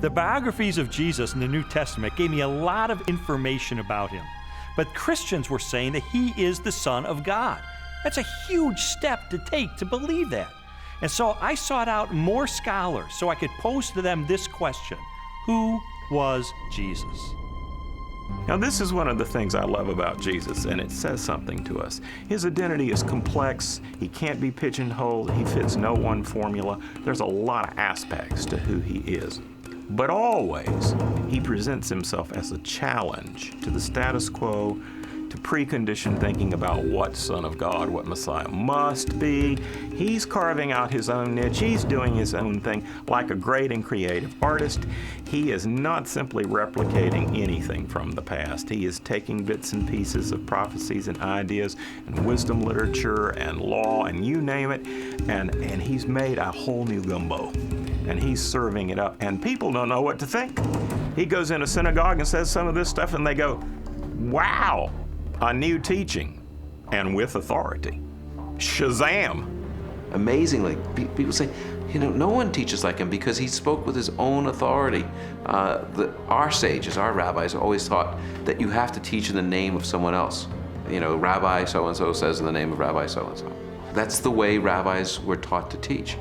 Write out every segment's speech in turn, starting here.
The biographies of Jesus in the New Testament gave me a lot of information about him. But Christians were saying that he is the Son of God. That's a huge step to take to believe that. And so I sought out more scholars so I could pose to them this question: who was Jesus? Now, this is one of the things I love about Jesus, and it says something to us. His identity is complex. He can't be pigeonholed. He fits no one formula. There's a lot of aspects to who he is. But always, he presents himself as a challenge to the status quo, to preconditioned thinking about what Son of God, what Messiah must be. He's carving out his own niche. He's doing his own thing like a great and creative artist. He is not simply replicating anything from the past. He is taking bits and pieces of prophecies and ideas and wisdom literature and law and you name it, and he's made a whole new gumbo. And he's serving it up, and people don't know what to think. He goes in a synagogue and says some of this stuff, and they go, wow, a new teaching, and with authority. Shazam! Amazingly, people say, no one teaches like him because he spoke with his own authority. Our sages, our rabbis, always taught that you have to teach in the name of someone else. Rabbi so-and-so says in the name of Rabbi so-and-so. That's the way rabbis were taught to teach.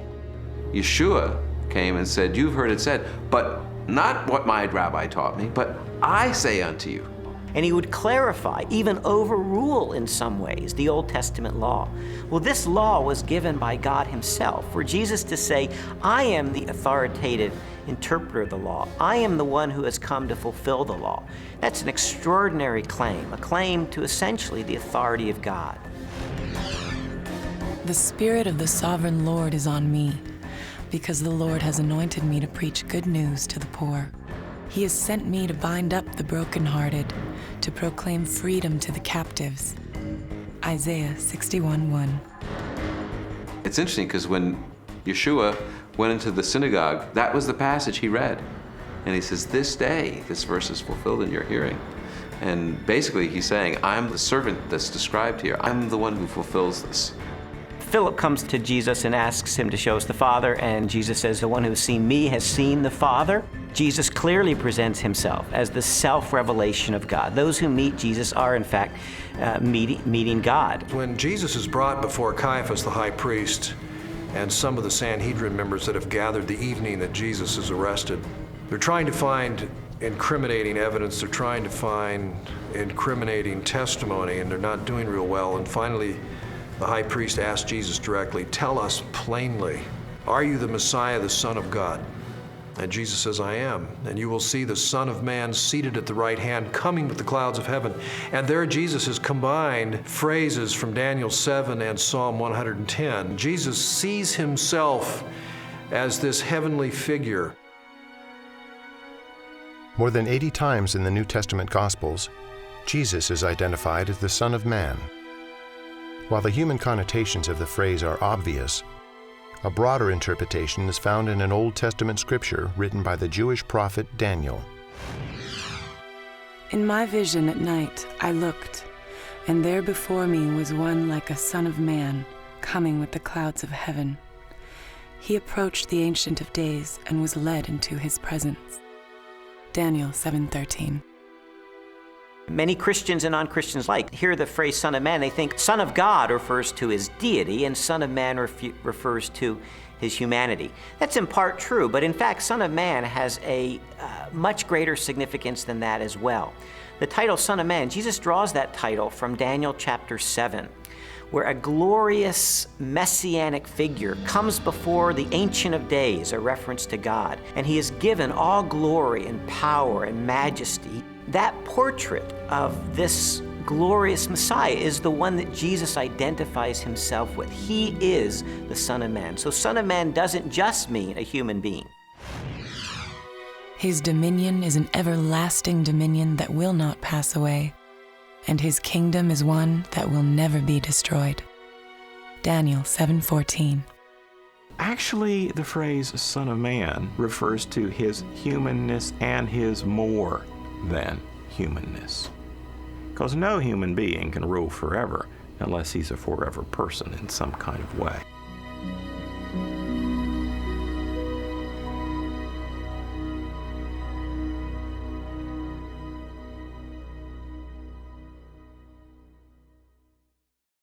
Yeshua came and said, you've heard it said, but not what my rabbi taught me, but I say unto you. And he would clarify, even overrule in some ways, the Old Testament law. Well, this law was given by God himself, for Jesus to say, I am the authoritative interpreter of the law. I am the one who has come to fulfill the law. That's an extraordinary claim, a claim to essentially the authority of God. The Spirit of the Sovereign Lord is on me, because the Lord has anointed me to preach good news to the poor. He has sent me to bind up the brokenhearted, to proclaim freedom to the captives. Isaiah 61:1. It's interesting because when Yeshua went into the synagogue, that was the passage he read. And he says, this day, this verse is fulfilled in your hearing. And basically he's saying, I'm the servant that's described here. I'm the one who fulfills this. Philip comes to Jesus and asks him to show us the Father, and Jesus says, the one who has seen me has seen the Father. Jesus clearly presents himself as the self-revelation of God. Those who meet Jesus are, in fact, meeting God. When Jesus is brought before Caiaphas, the high priest, and some of the Sanhedrin members that have gathered the evening that Jesus is arrested, they're trying to find incriminating evidence, they're trying to find incriminating testimony, and they're not doing real well. And finally, the high priest asked Jesus directly, tell us plainly, are you the Messiah, the Son of God? And Jesus says, I am. And you will see the Son of Man seated at the right hand, coming with the clouds of heaven. And there Jesus has combined phrases from Daniel 7 and Psalm 110. Jesus sees himself as this heavenly figure. More than 80 times in the New Testament Gospels, Jesus is identified as the Son of Man. While the human connotations of the phrase are obvious, a broader interpretation is found in an Old Testament scripture written by the Jewish prophet Daniel. In my vision at night I looked, and there before me was one like a son of man, coming with the clouds of heaven. He approached the Ancient of Days and was led into his presence. Daniel 7:13. Many Christians and non-Christians hear the phrase Son of Man. They think Son of God refers to his deity and Son of Man refers to his humanity. That's in part true, but in fact, Son of Man has a much greater significance than that as well. The title Son of Man, Jesus draws that title from Daniel chapter 7, where a glorious messianic figure comes before the Ancient of Days, a reference to God, and he is given all glory and power and majesty. That portrait of this glorious Messiah is the one that Jesus identifies himself with. He is the Son of Man. So Son of Man doesn't just mean a human being. His dominion is an everlasting dominion that will not pass away, and his kingdom is one that will never be destroyed. Daniel 7:14. Actually, the phrase Son of Man refers to his humanness and his more than humanness. Because no human being can rule forever unless he's a forever person in some kind of way.